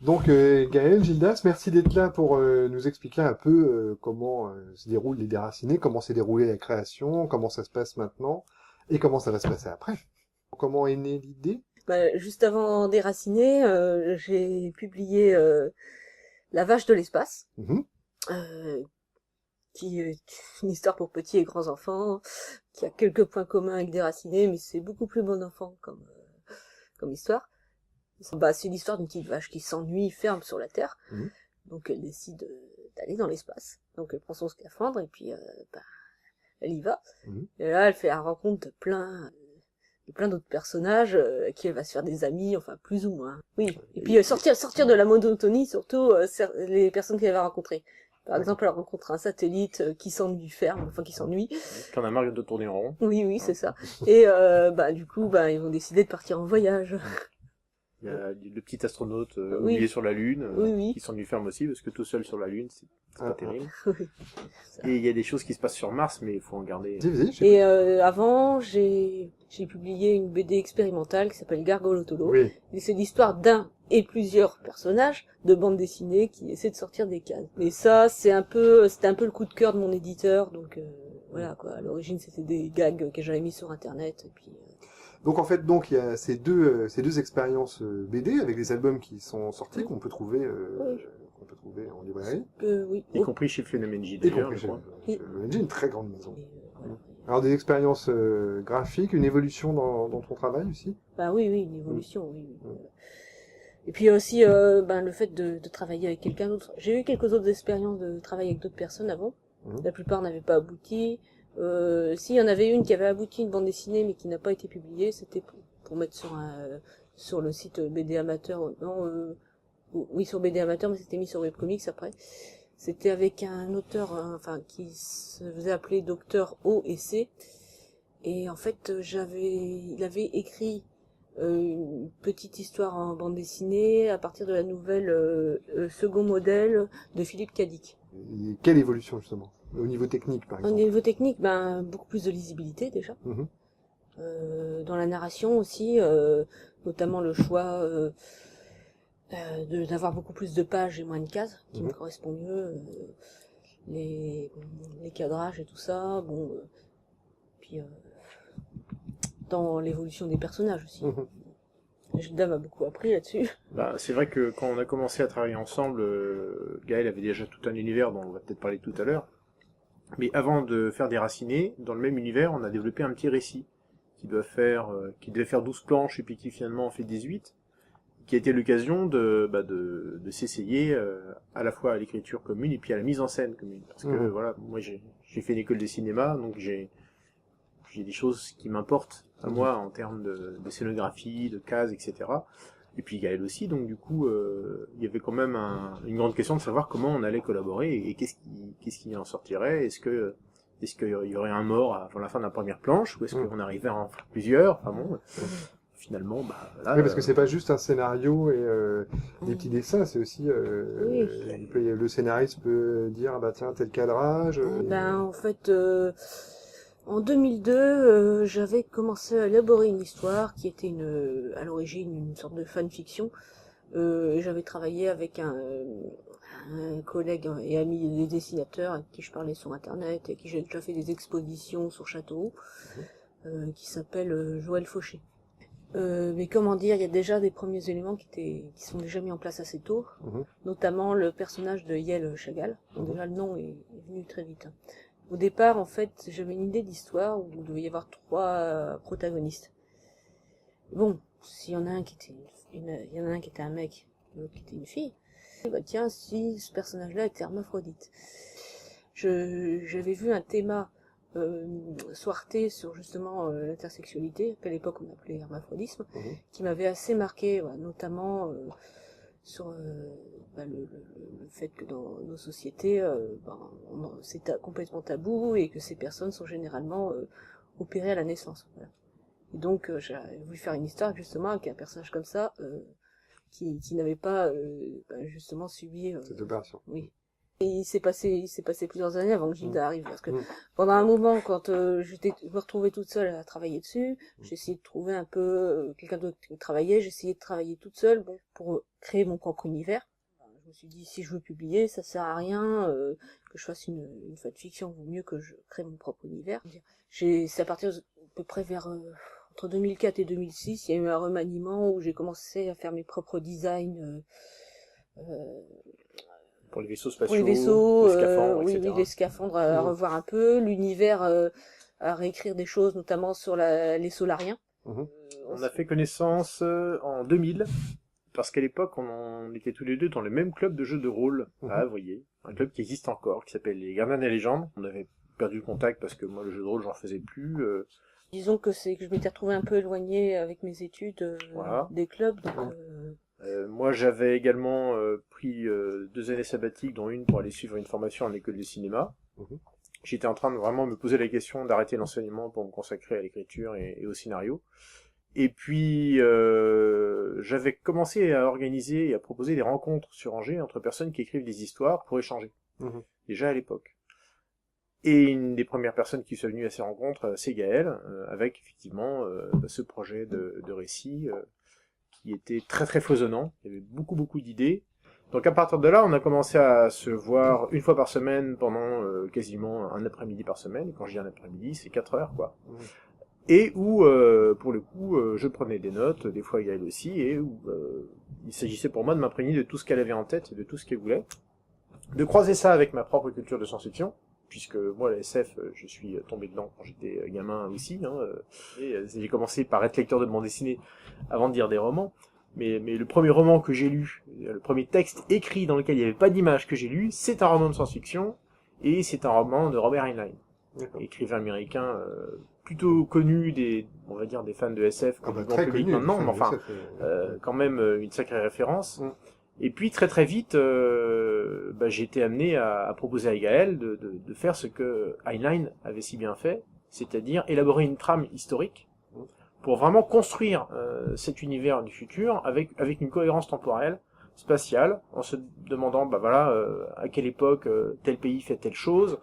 Donc, Gaël, Gildas, merci d'être là pour nous expliquer un peu comment se déroulent les déracinés, comment s'est déroulée la création, comment ça se passe maintenant, et comment ça va se passer après. Comment est née l'idée? Juste avant Déraciné, j'ai publié La vache de l'espace, Mhm. euh, qui est une histoire pour petits et grands enfants, qui a quelques points communs avec Déraciné, mais c'est beaucoup plus bon enfant comme histoire. C'est l'histoire d'une petite vache qui s'ennuie ferme sur la Terre, Mhm. donc elle décide d'aller dans l'espace. Donc elle prend son scaphandre et puis elle y va. Mhm. Et là, elle fait la rencontre de plein d'autres personnages qui elle va se faire des amis, enfin plus ou moins. Oui. Et puis sortir de la monotonie, surtout les personnes qu'elle va rencontrer. Par D'accord. exemple, elle rencontre un satellite qui s'ennuie ferme, enfin qui s'ennuie. Qui en a marre de tourner en rond. Oui, oui, Hein. c'est ça. Et du coup, ils vont décider de partir en voyage. Il y a le petit astronaute oublié Oui, sur la Lune, oui, oui. qui s'ennuie ferme aussi, parce que tout seul sur la Lune, c'est pas Ah, terrible. Oui, ça. Et il y a des choses qui se passent sur Mars, mais il faut en garder. Vas-y, Et avant, j'ai publié une BD expérimentale qui s'appelle Gargolotolo. Oui. Et c'est l'histoire d'un et plusieurs personnages de bande dessinée qui essaient de sortir des cases. Et ça, c'était un peu le coup de cœur de mon éditeur, donc voilà quoi. À l'origine, c'était des gags que j'avais mis sur internet, et puis. Donc en fait, il y a ces deux expériences BD avec des albums qui sont sortis Oui, qu'on peut trouver en librairie, oui. Y compris chez Phénomène J y d'ailleurs, compris je crois. Oui. chez une très grande maison. Et, voilà. Alors des expériences graphiques, une évolution dans ton travail aussi. Bah oui, oui, une évolution, oui. Oui. Mm. Et puis aussi, le fait de travailler avec quelqu'un d'autre. J'ai eu quelques autres expériences de travail avec d'autres personnes avant. Mhm. La plupart n'avaient pas abouti. Si, il y en avait une qui avait abouti, une bande dessinée, mais qui n'a pas été publiée. C'était pour mettre sur le site BD Amateur. Non, oui, sur BD Amateur, mais c'était mis sur Webcomics après. C'était avec un auteur, qui se faisait appeler Docteur O et C. Et en fait, il avait écrit une petite histoire en bande dessinée à partir de la nouvelle Second Modèle de Philippe Cadic. Et quelle évolution justement au niveau technique par Au exemple. niveau technique, beaucoup plus de lisibilité déjà. Mhm. Dans la narration aussi, notamment le choix d'avoir beaucoup plus de pages et moins de cases, qui me Mhm. correspond mieux. Les, les cadrages et tout ça, puis dans l'évolution des personnages aussi. Mhm. Gilda m'a beaucoup appris là-dessus. Bah, c'est vrai que quand on a commencé à travailler ensemble, Gaël avait déjà tout un univers dont on va peut-être parler tout à l'heure. Mais avant de faire Déraciné, dans le même univers, on a développé un petit récit qui devait faire 12 planches et puis qui finalement en fait 18, qui a été l'occasion de s'essayer à la fois à l'écriture commune et puis à la mise en scène commune. Parce que Mhm. voilà, moi j'ai fait une école de cinéma, donc j'ai des choses qui m'importent à moi en termes de scénographie, de cases, etc. Et puis Gaël aussi, donc du coup, il y avait quand même une grande question de savoir comment on allait collaborer et qu'est-ce qui en sortirait. Est-ce qu'il y aurait un mort avant la fin de la première planche ou est-ce qu'on arrivait à en faire plusieurs. Enfin bon, finalement, là, Oui, parce que c'est pas juste un scénario et des petits Mm. dessins, c'est aussi Oui. le scénariste peut dire ah bah tiens tel cadrage. En fait, en 2002, j'avais commencé à élaborer une histoire qui était à l'origine une sorte de fanfiction. J'avais travaillé avec un collègue et ami des dessinateurs avec qui je parlais sur internet et qui j'ai déjà fait des expositions sur Châteauroux, qui s'appelle Joël Fauché. Mais comment dire, il y a déjà des premiers éléments qui sont déjà mis en place assez tôt, Mhm. notamment le personnage de Yael Chagall. Donc Mhm. déjà le nom est venu très vite. Au départ, en fait, j'avais une idée d'histoire où il devait y avoir trois protagonistes. Bon, s'il y en a un qui était il y en a un qui était un mec, l'autre qui était une fille. Bah tiens, si ce personnage-là était hermaphrodite. J'avais vu un thème soirté sur justement l'intersexualité, qu'à l'époque on appelait hermaphrodisme, Mhm. qui m'avait assez marqué, ouais, notamment sur le fait que dans nos sociétés, c'est complètement tabou et que ces personnes sont généralement opérées à la naissance. Voilà. Et donc j'ai voulu faire une histoire justement avec un personnage comme ça qui n'avait pas justement subi. Cette opération. Oui. Et il s'est passé plusieurs années avant que Gilda arrive, parce que Mm. pendant un moment, quand je me retrouvais toute seule à travailler dessus, j'essayais de trouver un peu quelqu'un d'autre qui travaillait, j'essayais de travailler toute seule, bon, pour créer mon propre univers. Je me suis dit, si je veux publier, ça sert à rien que je fasse une fanfiction, vaut mieux que je crée mon propre univers. C'est à partir de, à peu près vers entre 2004 et 2006, il y a eu un remaniement où j'ai commencé à faire mes propres designs. Pour les vaisseaux Pour spatiaux, les vaisseaux, les scaphandres, oui, etc. oui, les scaphandres à revoir un peu, l'univers à réécrire des choses, notamment sur les Solariens. Mhm. On a fait connaissance en 2000, parce qu'à l'époque, on était tous les deux dans le même club de jeux de rôle à Avrier, un club qui existe encore, qui s'appelle les Gardiens des Légendes. On avait perdu le contact parce que moi, le jeu de rôle, j'en faisais plus. Disons que je m'étais retrouvée un peu éloignée avec mes études Voilà. des clubs, donc Moi, j'avais également pris 2 années sabbatiques, dont une pour aller suivre une formation en école de cinéma. Mhm. J'étais en train de vraiment me poser la question d'arrêter l'enseignement pour me consacrer à l'écriture et au scénario. Et puis, j'avais commencé à organiser et à proposer des rencontres sur Angers entre personnes qui écrivent des histoires pour échanger, déjà à l'époque. Et une des premières personnes qui sont venues à ces rencontres, c'est Gaël, avec effectivement ce projet de récit qui était très très foisonnant. Il y avait beaucoup d'idées. Donc à partir de là, on a commencé à se voir une fois par semaine pendant quasiment un après-midi par semaine. Et quand je dis un après-midi, c'est 4 heures, quoi. Et où, pour le coup, je prenais des notes, des fois Gaël aussi, et où il s'agissait pour moi de m'imprégner de tout ce qu'elle avait en tête et de tout ce qu'elle voulait. De croiser ça avec ma propre culture de science-fiction, puisque moi, la SF, je suis tombé dedans quand j'étais gamin aussi. J'ai commencé par être lecteur de bande dessinée avant de lire des romans. Mais le premier roman que j'ai lu, le premier texte écrit dans lequel il n'y avait pas d'image que j'ai lu, c'est un roman de science-fiction, et c'est un roman de Robert Heinlein, écrivain américain plutôt connu on va dire des fans de SF comme grand public maintenant, mais enfin quand même une sacrée référence. Et puis très vite, j'ai été amené à proposer à Gaël de faire ce que Heinlein avait si bien fait, c'est-à-dire élaborer une trame historique pour vraiment construire cet univers du futur avec une cohérence temporelle, spatiale, en se demandant à quelle époque tel pays fait telle chose,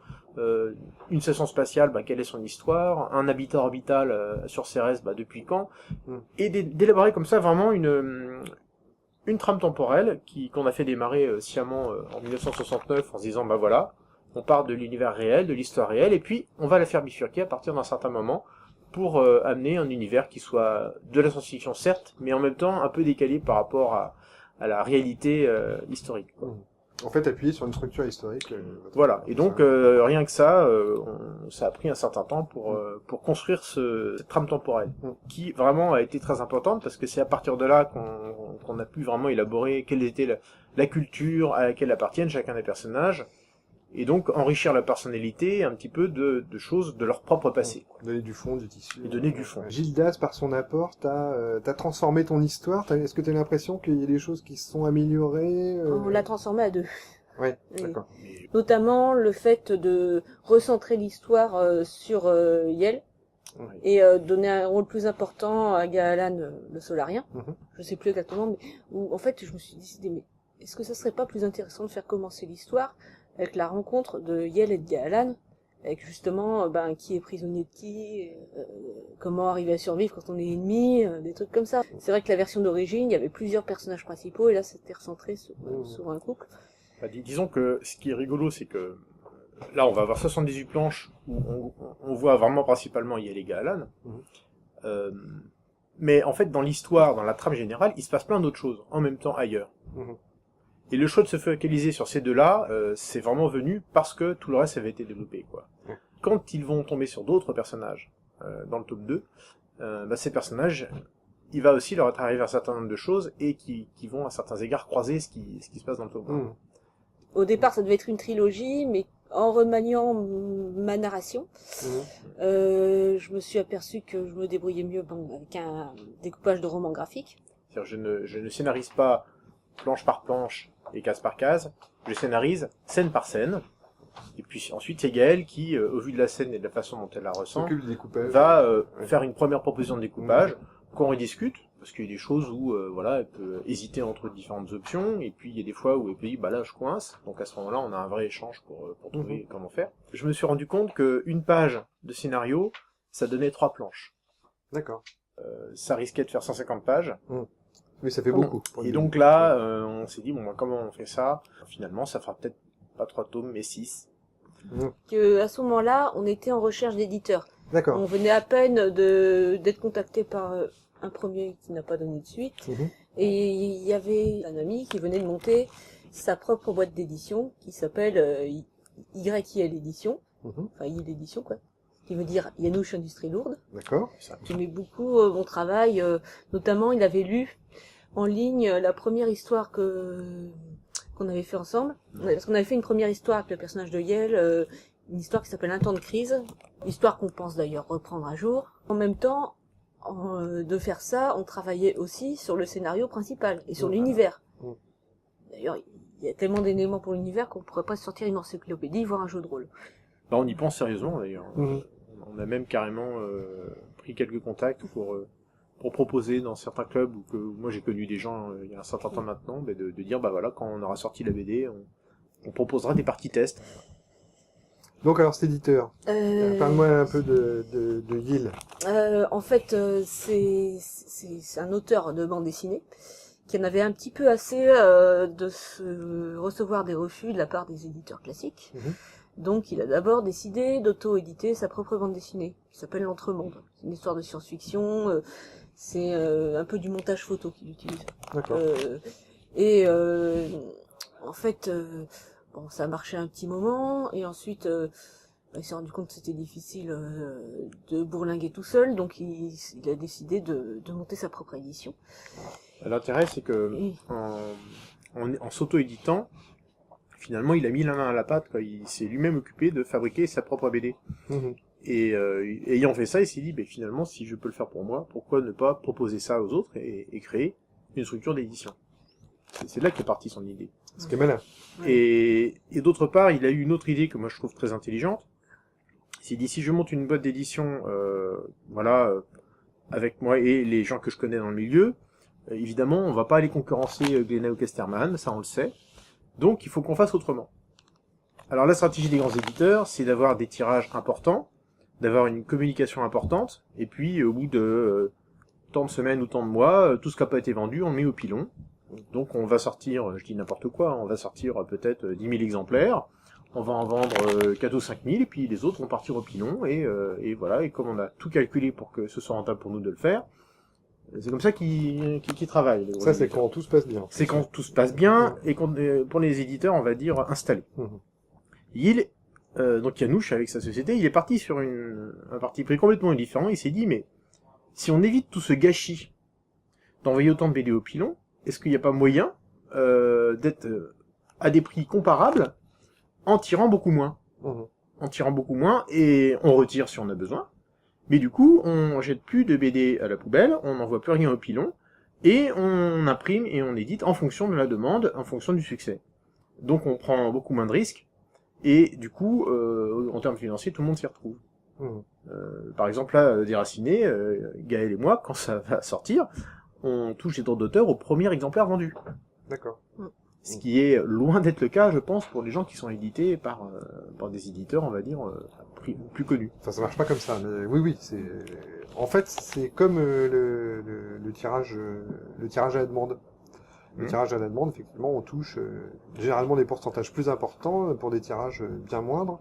une station spatiale, quelle est son histoire, un habitat orbital sur Cérès, depuis quand, et d'élaborer comme ça vraiment une trame temporelle qu'on a fait démarrer sciemment en 1969 en se disant on part de l'univers réel, de l'histoire réelle, et puis on va la faire bifurquer à partir d'un certain moment pour amener un univers qui soit de la science-fiction certes, mais en même temps un peu décalé par rapport à la réalité historique. En fait, appuyé sur une structure historique. Voilà. Et donc rien que ça, ça a pris un certain temps pour construire cette trame temporelle, qui vraiment a été très importante parce que c'est à partir de là qu'on a pu vraiment élaborer quelle était la culture à laquelle appartiennent chacun des personnages. Et donc enrichir la personnalité un petit peu de choses de leur propre passé. Donner du fond, du tissu. Et donner du fond. Gildas, par son apport, t'as transformé ton histoire. Est-ce que t'as l'impression qu'il y a des choses qui se sont améliorées on l'a transformé à 2. Ouais, d'accord. Notamment le fait de recentrer l'histoire sur Yel et donner un rôle plus important à Gahalan, le Solarien. Je sais plus exactement, mais où en fait je me suis décidé, mais est-ce que ça serait pas plus intéressant de faire commencer l'histoire avec la rencontre de Yel et de Gahalan, avec justement qui est prisonnier de qui, comment arriver à survivre quand on est ennemi, des trucs comme ça. C'est vrai que la version d'origine, il y avait plusieurs personnages principaux, et là c'était recentré sur un couple. Disons que ce qui est rigolo, c'est que là on va avoir 78 planches où on voit vraiment principalement Yel et Gahalan. Mais en fait dans l'histoire, dans la trame générale, il se passe plein d'autres choses en même temps ailleurs. Et le choix de se focaliser sur ces deux-là, c'est vraiment venu parce que tout le reste avait été développé, quoi. Quand ils vont tomber sur d'autres personnages, dans le tome 2, ces personnages, il va aussi leur être arrivé un certain nombre de choses et qui vont à certains égards croiser ce qui se passe dans le tome 1. Au départ, ça devait être une trilogie, mais en remaniant ma narration, je me suis aperçu que je me débrouillais mieux avec un découpage de roman graphique. C'est-à-dire, je ne scénarise pas planche par planche et case par case, je scénarise scène par scène, et puis ensuite c'est Gaël qui, au vu de la scène et de la façon dont elle la ressent, va faire une première proposition de découpage, qu'on rediscute, parce qu'il y a des choses où, voilà, elle peut hésiter entre différentes options, et puis il y a des fois où elle peut dire, bah là, je coince, donc à ce moment-là, on a un vrai échange pour trouver comment faire. Je me suis rendu compte qu'une page de scénario, ça donnait 3 planches. D'accord. Ça risquait de faire 150 pages. Oui, ça fait beaucoup. Et donc là, on s'est dit, bon, bah, comment on fait ça? Finalement, ça fera peut-être pas 3 tomes, mais 6. Que, à ce moment-là, on était en recherche d'éditeurs. D'accord. On venait à peine d'être contacté par un premier qui n'a pas donné de suite. Et il y avait un ami qui venait de monter sa propre boîte d'édition qui s'appelle YIL Édition. Enfin, YIL Édition, quoi. Qui veut dire Yanouche Industrie Lourde. D'accord. Qui met beaucoup mon travail. Notamment, il avait lu en ligne la première histoire qu'on avait fait ensemble. Parce qu'on avait fait une première histoire avec le personnage de Yel, une histoire qui s'appelle Un temps de crise. Histoire qu'on pense d'ailleurs reprendre un jour. En même temps, de faire ça, on travaillait aussi sur le scénario principal et sur l'univers. D'ailleurs, il y a tellement d'éléments pour l'univers qu'on pourrait pas sortir une encyclopédie, voire un jeu de rôle. Bah, on y pense sérieusement d'ailleurs. On a même carrément pris quelques contacts pour proposer dans certains clubs où moi j'ai connu des gens il y a un certain temps maintenant, de dire bah voilà, quand on aura sorti la BD, on proposera des parties tests. Donc alors cet éditeur, parle-moi un peu de YIL. En fait, c'est un auteur de bande dessinée qui en avait un petit peu assez de se recevoir des refus de la part des éditeurs classiques. Donc il a d'abord décidé d'auto-éditer sa propre bande dessinée, qui s'appelle L'Entremonde. C'est une histoire de science-fiction, c'est un peu du montage photo qu'il utilise. D'accord. En fait, bon, ça a marché un petit moment, et ensuite il s'est rendu compte que c'était difficile de bourlinguer tout seul, donc il a décidé de monter sa propre édition. L'intérêt, c'est que en s'auto-éditant, finalement, il a mis la main à la pâte, quoi. Il s'est lui-même occupé de fabriquer sa propre BD. Et ayant fait ça, il s'est dit, ben, finalement, si je peux le faire pour moi, pourquoi ne pas proposer ça aux autres et créer une structure d'édition. C'est là qu'est partie son idée. Ce qui est malin. Et d'autre part, il a eu une autre idée que moi je trouve très intelligente. Il s'est dit, si je monte une boîte d'édition, avec moi et les gens que je connais dans le milieu, évidemment, on va pas aller concurrencer Glénat ou Casterman, ça on le sait. Donc, il faut qu'on fasse autrement. Alors, la stratégie des grands éditeurs, c'est d'avoir des tirages importants, d'avoir une communication importante, et puis, au bout de tant de semaines ou tant de mois, tout ce qui n'a pas été vendu, on le met au pilon. Donc, on va sortir, je dis n'importe quoi, on va sortir peut-être 10 000 exemplaires, on va en vendre 4 ou 5 000, et puis les autres vont partir au pilon, et voilà, et comme on a tout calculé pour que ce soit rentable pour nous de le faire, c'est comme ça qu'ils travaillent. Ça, c'est quand tout se passe bien. C'est quand tout se passe bien, et pour les éditeurs, on va dire, installés. Donc Yanouche, avec sa société, il est parti sur un parti pris complètement différent. Il s'est dit, mais si on évite tout ce gâchis d'envoyer autant de BD au pilon, est-ce qu'il n'y a pas moyen d'être à des prix comparables en tirant beaucoup moins En tirant beaucoup moins, et on retire si on a besoin. Mais du coup, on jette plus de BD à la poubelle, on n'envoie plus rien au pilon, et on imprime et on édite en fonction de la demande, en fonction du succès. Donc on prend beaucoup moins de risques, et du coup, en termes financiers, tout le monde s'y retrouve. Par exemple, là, Déraciné, Gaël et moi, quand ça va sortir, on touche les droits d'auteur au premier exemplaire vendu. D'accord. Ce qui est loin d'être le cas, je pense, pour les gens qui sont édités par des éditeurs, on va dire, plus connus. Enfin, ça marche pas comme ça, mais oui, c'est... En fait, c'est comme le tirage à la demande. Le tirage à la demande, effectivement, on touche généralement des pourcentages plus importants pour des tirages bien moindres,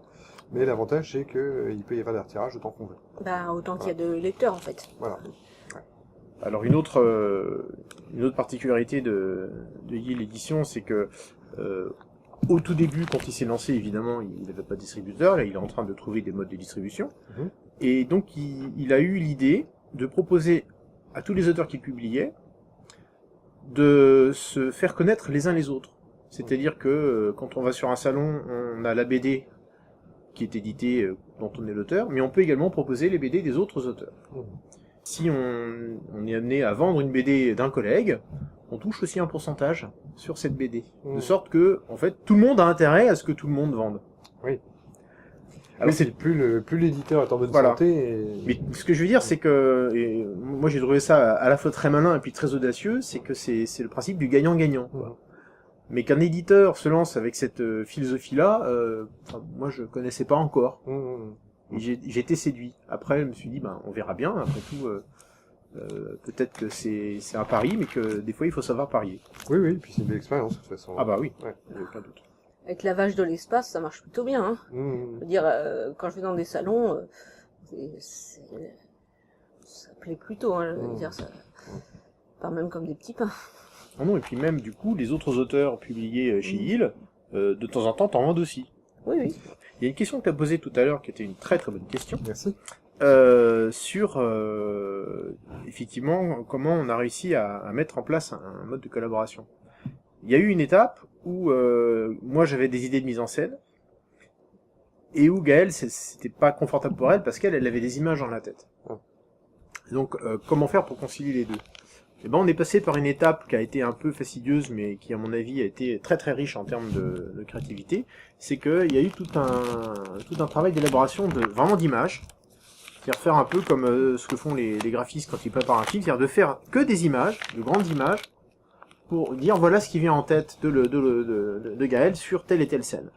mais l'avantage, c'est que il peut y avoir des retirages autant qu'on veut. Bah, autant qu'il y a de lecteurs, en fait. Voilà. Alors une autre particularité de YIL Édition, c'est que au tout début, quand il s'est lancé, évidemment, il n'avait pas de distributeur, là il est en train de trouver des modes de distribution, et donc il a eu l'idée de proposer à tous les auteurs qu'il publiait de se faire connaître les uns les autres. C'est-à-dire que quand on va sur un salon, on a la BD qui est éditée, dont on est l'auteur, mais on peut également proposer les BD des autres auteurs. Si on est amené à vendre une BD d'un collègue, on touche aussi un pourcentage sur cette BD. De sorte que, en fait, tout le monde a intérêt à ce que tout le monde vende. Oui. Alors oui, plus l'éditeur est en bonne Voilà. santé. Mais ce que je veux dire, c'est que moi j'ai trouvé ça à la fois très malin et puis très audacieux, c'est que c'est le principe du gagnant-gagnant. Quoi. Mais qu'un éditeur se lance avec cette philosophie-là, moi je connaissais pas encore. Et j'ai été séduit. Après, je me suis dit, on verra bien. Après tout, peut-être que c'est un pari, mais que des fois il faut savoir parier. Oui, puis c'est une belle expérience de toute façon. Ah bah oui, Ouais. il n'y a aucun doute. Avec la vache de l'espace, ça marche plutôt bien. Hein. Je veux dire, quand je vais dans des salons, ça plaît plutôt. Hein, je veux dire, ça part même comme des petits pains. Ah non, et puis même du coup, les autres auteurs publiés chez Hill, de temps en temps, t'en vendent aussi. Oui. Il y a une question que tu as posée tout à l'heure qui était une très très bonne question. Merci. Sur effectivement comment on a réussi à mettre en place un mode de collaboration. Il y a eu une étape où moi j'avais des idées de mise en scène et où Gaëlle c'était pas confortable pour elle parce qu'elle avait des images dans la tête. Donc comment faire pour concilier les deux? Et on est passé par une étape qui a été un peu fastidieuse mais qui à mon avis a été très très riche en termes de créativité. C'est qu'il y a eu tout un travail d'élaboration vraiment d'images. C'est-à-dire faire un peu comme ce que font les graphistes quand ils préparent un film, c'est-à-dire de faire que des images, de grandes images, pour dire voilà ce qui vient en tête de Gaël sur telle et telle scène.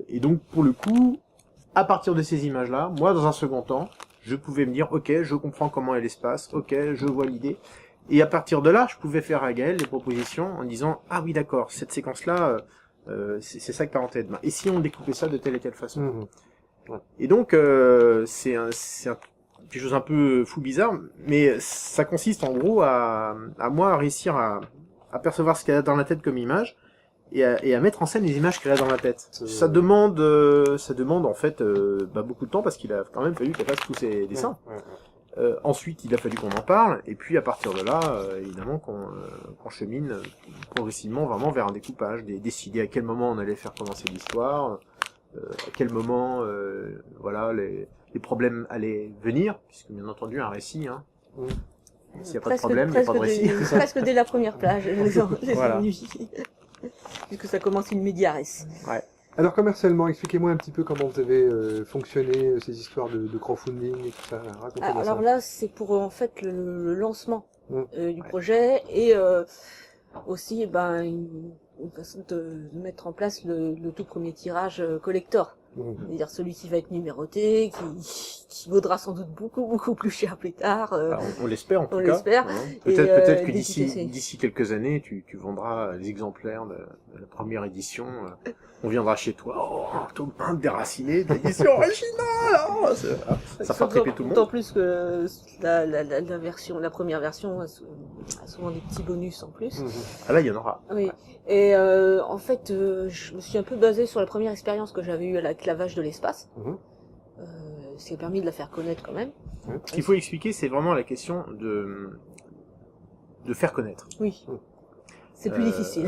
Et donc pour le coup, à partir de ces images-là, moi dans un second temps, je pouvais me dire ok, je comprends comment est l'espace, ok, je vois l'idée. Et à partir de là, je pouvais faire à Gaël des propositions en disant ah oui d'accord, cette séquence-là, c'est ça que t'as en tête. Et si on découpait ça de telle et telle façon. Et donc c'est quelque chose un peu fou bizarre, mais ça consiste en gros à moi à réussir à percevoir ce qu'elle a dans la tête comme image et à mettre en scène les images qu'elle a dans la tête. Ça demande en fait beaucoup de temps parce qu'il a quand même fallu qu'elle fasse tous ses dessins. Ensuite, il a fallu qu'on en parle, et puis à partir de là, évidemment, qu'on chemine progressivement vraiment vers un découpage, décider à quel moment on allait faire commencer l'histoire, à quel moment les problèmes allaient venir, puisque bien entendu un récit, hein. S'il n'y a pas de problème, il n'y a pas de récit. Presque dès la première plage, Voilà. Puisque ça commence une média res. Ouais. Alors commercialement, expliquez-moi un petit peu comment vous avez fonctionné ces histoires de crowdfunding et tout ça. Racontez-moi ça. Alors là, c'est pour en fait le lancement du projet et aussi une façon de mettre en place le tout premier tirage collector. C'est-à-dire celui qui va être numéroté, qui vaudra sans doute beaucoup plus cher plus tard. Alors, on l'espère en tout cas. On l'espère. Peut-être que dédicacé. d'ici quelques années, tu vendras les exemplaires de la première édition. On viendra chez toi. Oh, tout le déraciné de l'édition originale. Ça fera triper tout le monde. D'autant plus que la première version a souvent des petits bonus en plus. Ah là, il y en aura. Oui. Et en fait, je me suis un peu basée sur la première expérience que j'avais eue avec la vache de l'espace. Ce qui a permis de la faire connaître quand même. Ce qu'il faut expliquer, c'est vraiment la question de faire connaître. Oui. C'est plus difficile.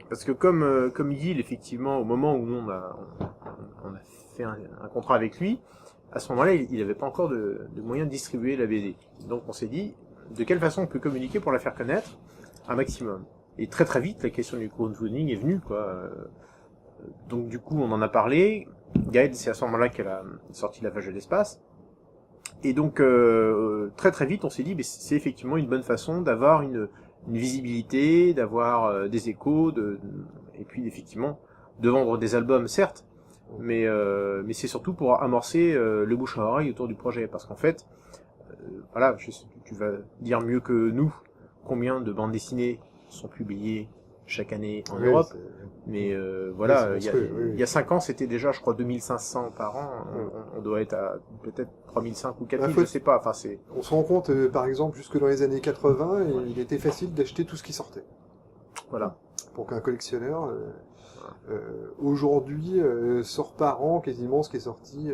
Parce que comme Yill, effectivement, au moment où on a fait un contrat avec lui, à ce moment-là, il n'avait pas encore de moyen de distribuer la BD. Donc on s'est dit, de quelle façon on peut communiquer pour la faire connaître un maximum. Et très très vite, la question du crowdfunding est venue, quoi. Donc du coup, on en a parlé. Gaëlle, c'est à ce moment-là qu'elle a sorti La Vache de l'espace. Et donc très très vite, on s'est dit, c'est effectivement une bonne façon d'avoir une visibilité, d'avoir des échos, et puis effectivement de vendre des albums, certes, mais c'est surtout pour amorcer le bouche à oreille autour du projet, parce qu'en fait, voilà, tu vas dire mieux que nous combien de bandes dessinées sont publiées chaque année en Europe, mais voilà, il y a 5 ans, c'était déjà, je crois, 2500 par an, on doit être à peut-être 3005 ou 4000, je sais pas, enfin c'est... On se rend compte, par exemple, jusque dans les années 80, il était facile d'acheter tout ce qui sortait. Voilà. Pour qu'un collectionneur, aujourd'hui, sort par an quasiment ce qui est sorti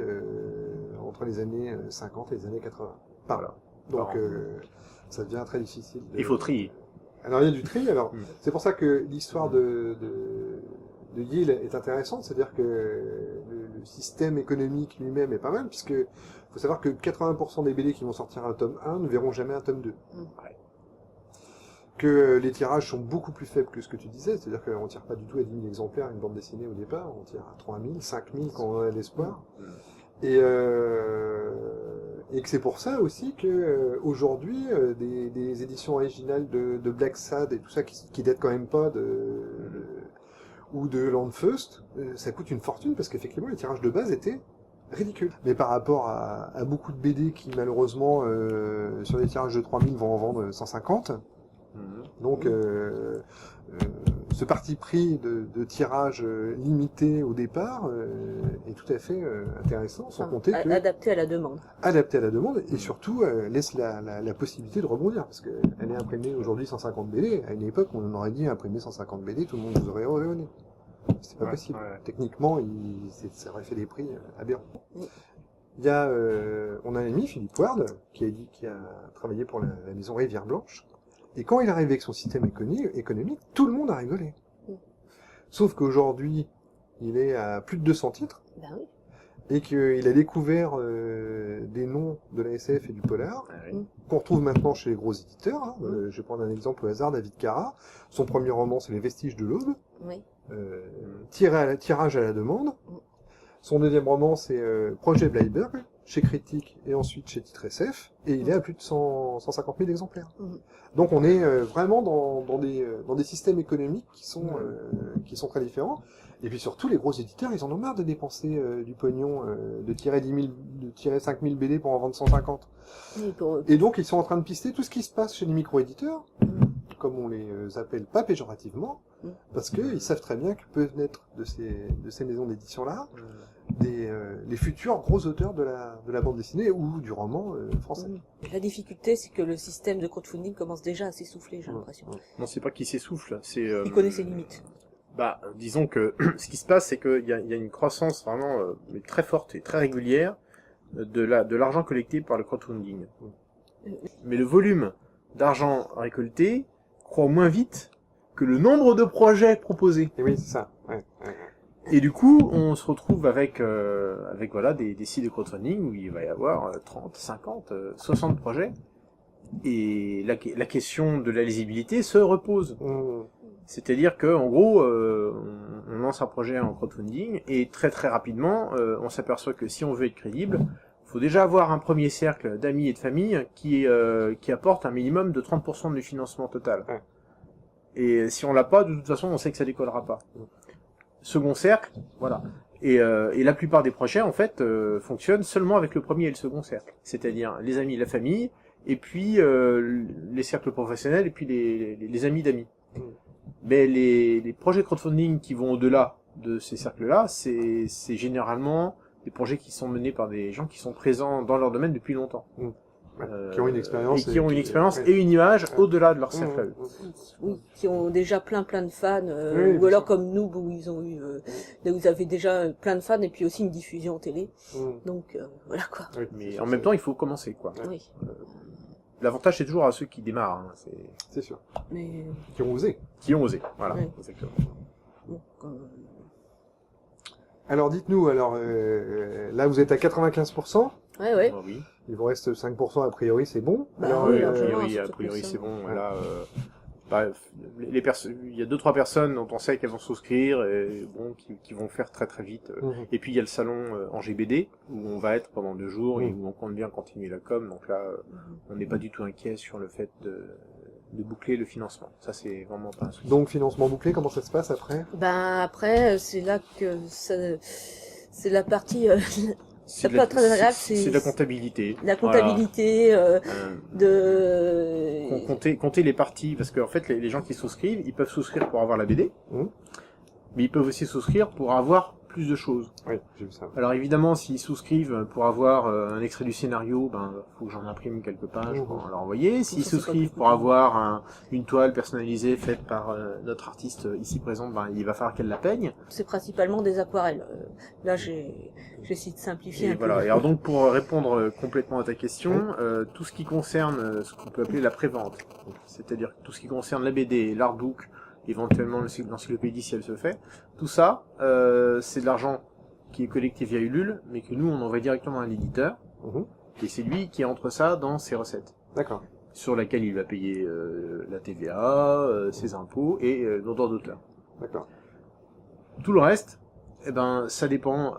entre les années 50 et les années 80. Voilà. Donc, ça devient très difficile. Il faut trier. Alors, il y a du tri, alors, c'est pour ça que l'histoire de Yill est intéressante, c'est-à-dire que le système économique lui-même est pas mal, puisque faut savoir que 80% des BD qui vont sortir un tome 1 ne verront jamais un tome 2. que les tirages sont beaucoup plus faibles que ce que tu disais, c'est-à-dire qu'on tire pas du tout à 10 000 exemplaires une bande dessinée au départ, on tire à 3 000, 5 000 quand on a l'espoir. Et que c'est pour ça aussi que aujourd'hui des éditions originales de Black Sad et tout ça qui datent quand même pas ou de Landfeust, ça coûte une fortune parce qu'effectivement les tirages de base étaient ridicules. Mais par rapport à beaucoup de BD qui malheureusement sur les tirages de 3000 vont en vendre 150. Donc ce parti pris de tirage limité au départ est tout à fait intéressant, sans compter que adapté à la demande. Adapté à la demande et surtout laisse la possibilité de rebondir parce qu'elle est imprimée aujourd'hui 150 BD. À une époque, on aurait dit imprimer 150 BD, tout le monde vous aurait auréolé. C'est pas possible. Ouais. Techniquement, ça aurait fait des prix aberrants. Il y a, on a un ami, Philippe Ward, qui a travaillé pour la maison Rivière Blanche. Et quand il est arrivé avec son système économique, tout le monde a rigolé. Sauf qu'aujourd'hui, il est à plus de 200 titres. Ben oui. Et qu'il a découvert des noms de la SF et du polar, qu'on retrouve maintenant chez les gros éditeurs. Hein. Je vais prendre un exemple au hasard, David Carra. Son premier roman, c'est Les Vestiges de l'Aube. Oui. Tirage à la demande. Son deuxième roman, c'est Projet Bleiberg, chez Critique et ensuite chez Titre SF, et il est à plus de 150 000 exemplaires. Donc on est vraiment dans des systèmes économiques qui sont très différents. Et puis surtout, les gros éditeurs, ils en ont marre de dépenser du pognon, de tirer 5 000 BD pour en vendre 150. Et donc ils sont en train de pister tout ce qui se passe chez les micro-éditeurs, comme on les appelle pas péjorativement, parce qu'ils savent très bien que peuvent naître de ces maisons d'édition-là les futurs gros auteurs de la bande dessinée ou du roman français. La difficulté, c'est que le système de crowdfunding commence déjà à s'essouffler, j'ai l'impression. Non, c'est pas qu'il s'essouffle, c'est... Il connaît ses limites. Bah, disons que ce qui se passe, c'est qu'il y a une croissance vraiment très forte et très régulière de l'argent collecté par le crowdfunding. Mais le volume d'argent récolté croît moins vite que le nombre de projets proposés. Et oui, c'est ça. Ouais. Et du coup, on se retrouve avec voilà des sites de crowdfunding où il va y avoir 30, 50, 60 projets. Et la question de la lisibilité se repose. C'est-à-dire que, en gros, on lance un projet en crowdfunding et très très rapidement, on s'aperçoit que si on veut être crédible, il faut déjà avoir un premier cercle d'amis et de famille qui apporte un minimum de 30% du financement total. Et si on l'a pas, de toute façon, on sait que ça décollera pas. Second cercle, voilà. Et la plupart des projets, en fait, fonctionnent seulement avec le premier et le second cercle. C'est-à-dire les amis et la famille, et puis les cercles professionnels, et puis les amis d'amis. Mais les projets crowdfunding qui vont au-delà de ces cercles-là, c'est généralement des projets qui sont menés par des gens qui sont présents dans leur domaine depuis longtemps. Qui ont une expérience. Et qui ont une expérience et une image au-delà de leur cercle à eux. Oui, qui ont déjà plein de fans, ou alors comme nous, où ils ont eu, vous avez déjà plein de fans et puis aussi une diffusion en télé. Donc, voilà quoi. Mais en même temps, il faut commencer, quoi. Oui. L'avantage, c'est toujours à ceux qui démarrent. Hein. C'est sûr. Mais... Qui ont osé. Qui ont osé, voilà. Exactement. Bon, Alors, dites-nous, là, vous êtes à 95%. Ouais. Oh, oui. Il vous reste 5%, a priori, c'est bon. Alors, oui, a priori, c'est bon. Là, il y a 2-3 personnes dont on sait qu'elles vont souscrire et bon, qui vont faire très très vite. Et puis il y a le salon en GBD où on va être pendant 2 jours et où on compte bien continuer la com. Donc là, on n'est pas du tout inquiet sur le fait de boucler le financement. Ça, c'est vraiment pas un souci. Donc financement bouclé, comment ça se passe après? Après, c'est là que c'est la partie. C'est pas très agréable, c'est de la comptabilité. La comptabilité, compter les parties, parce qu'en fait, les gens qui souscrivent, ils peuvent souscrire pour avoir la BD, mais ils peuvent aussi souscrire pour avoir plus de choses. Oui, j'ai vu ça. Alors évidemment, s'ils souscrivent pour avoir un extrait du scénario, faut que j'en imprime quelques pages pour leur envoyer. S'ils souscrivent pour avoir une toile personnalisée faite par notre artiste ici présente, il va falloir qu'elle la peigne. C'est principalement des aquarelles. Là, j'ai essayé de simplifier un peu. Et alors donc, pour répondre complètement à ta question, tout ce qui concerne ce qu'on peut appeler la prévente, c'est-à-dire tout ce qui concerne la BD, l'artbook, éventuellement l'encyclopédie si elle se fait, tout ça, c'est de l'argent qui est collecté via Ulule, mais que nous on envoie directement à l'éditeur, et c'est lui qui entre ça dans ses recettes. D'accord. sur laquelle il va payer la TVA, ses impôts et droit d'auteur. D'accord. Tout le reste, eh ben, ça dépend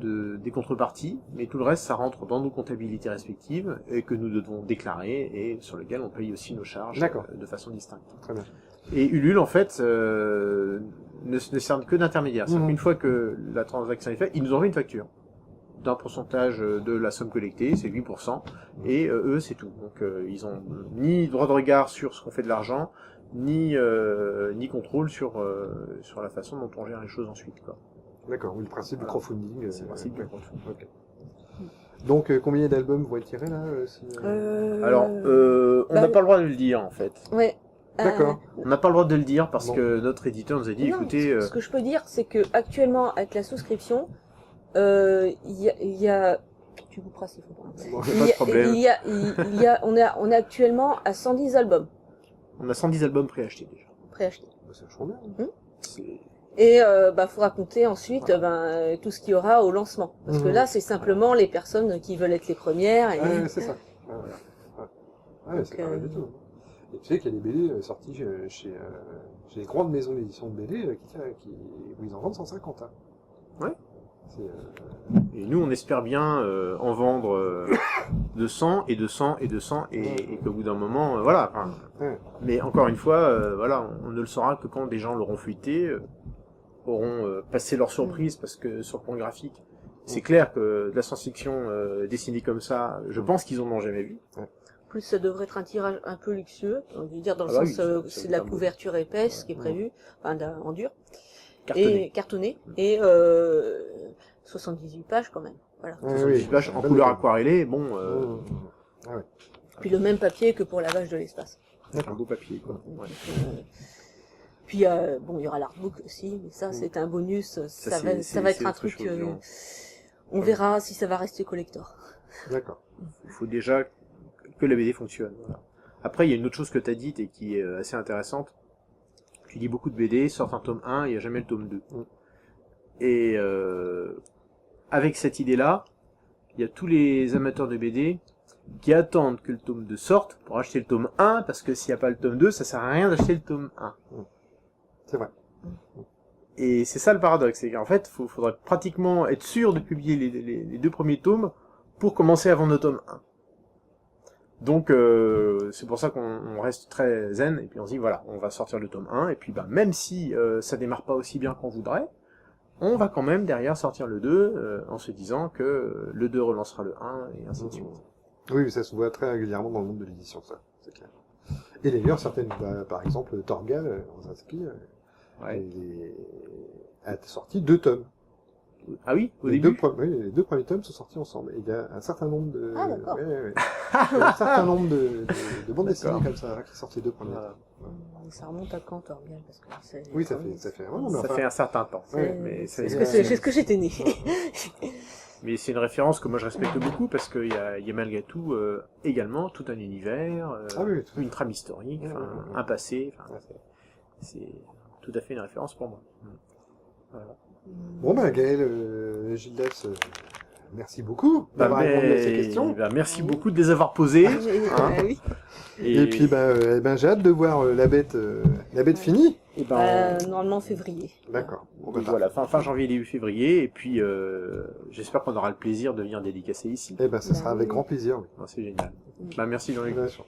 des contreparties, mais tout le reste, ça rentre dans nos comptabilités respectives et que nous devons déclarer et sur lequel on paye aussi nos charges de façon distincte. Très bien. Et Ulule, en fait, ne sert que d'intermédiaire. C'est-à-dire qu'une fois que la transaction est faite, ils nous envoient une facture d'un pourcentage de la somme collectée, c'est 8%, et eux, c'est tout. Donc, ils ont ni droit de regard sur ce qu'on fait de l'argent, ni contrôle sur la façon dont on gère les choses ensuite, quoi. D'accord, oui, le principe du crowdfunding. C'est le principe du crowdfunding. Ok. Donc, combien d'albums vont être tirés, là Alors, on n'a pas le droit de le dire, en fait. Ouais. D'accord. On n'a pas le droit de le dire parce que notre éditeur nous a dit, non, écoutez... Ce que je peux dire, c'est que actuellement, avec la souscription, il y a... Tu couperas s'il faut pas. Bon, pas de problème. On est actuellement à 110 albums. On a 110 albums préachetés déjà. Préachetés. C'est vachement bien. Et faudra compter ensuite tout ce qu'il y aura au lancement. Parce que là, c'est simplement les personnes qui veulent être les premières. Et... c'est ça. C'est pas mal du tout. Et tu sais qu'il y a des BD sortis chez les grandes maisons d'édition de BD où ils en vendent 150. Hein. Ouais. Et nous, on espère bien en vendre 200 et 200 et 200 et qu'au bout d'un moment, voilà. Mais encore une fois, voilà, on ne le saura que quand des gens l'auront fuité, auront passé leur surprise parce que sur le plan graphique, c'est clair que de la science-fiction dessinée comme ça, je pense qu'ils en ont jamais vu. Plus ça devrait être un tirage un peu luxueux, on veut dire dans le sens c'est de la couverture épaisse qui est prévue, en dur. Cartonné. Et 78 pages quand même. Voilà. 78 pages en couleur aquarellée, bon. Puis le même papier que pour la vache de l'espace. Un beau papier, quoi. Ouais. Puis il y aura l'artbook aussi, mais ça c'est un bonus. Ça va être un truc. On verra si ça va rester collector. D'accord. Il faut déjà que la BD fonctionne. Voilà. Après, il y a une autre chose que tu as dite et qui est assez intéressante. Tu dis beaucoup de BD, sortent un tome 1, il n'y a jamais le tome 2. Et avec cette idée-là, il y a tous les amateurs de BD qui attendent que le tome 2 sorte pour acheter le tome 1, parce que s'il n'y a pas le tome 2, ça sert à rien d'acheter le tome 1. C'est vrai. Et c'est ça le paradoxe, c'est qu'en fait, il faudrait pratiquement être sûr de publier les 2 premiers tomes pour commencer à vendre le tome 1. Donc c'est pour ça qu'on reste très zen, et puis on se dit voilà, on va sortir le tome 1, et puis même si ça démarre pas aussi bien qu'on voudrait, on va quand même derrière sortir le 2, en se disant que le 2 relancera le 1, et ainsi de suite. Oui, ça se voit très régulièrement dans le monde de l'édition, ça, c'est clair. Et d'ailleurs, certaines, par exemple, Torgal, Rosansky, a sorti 2 tomes. Ah oui, au début. Les 2 premiers tomes sont sortis ensemble. Et il y a un certain nombre de... Ah, d'accord. Il y a un certain nombre de bandes dessinées comme ça, qui sortent les 2 premiers tomes. Ça remonte à quand, Torgal, parce que oui, ça fait un certain temps. Mais c'est ce que j'étais né. Mais c'est une référence que moi je respecte beaucoup parce qu'il y a malgré tout également tout un univers, une trame historique, un passé. C'est tout à fait une référence pour moi. Voilà. Bon Gaël, Gildas, merci beaucoup d'avoir répondu à ces questions. Merci beaucoup de les avoir posées. Oui. Et puis j'ai hâte de voir la bête finie. Normalement février. D'accord. Voilà, fin janvier, début février, et puis j'espère qu'on aura le plaisir de venir dédicacer ici. Ça sera avec grand plaisir. C'est génial. Merci Jean-Luc. Merci.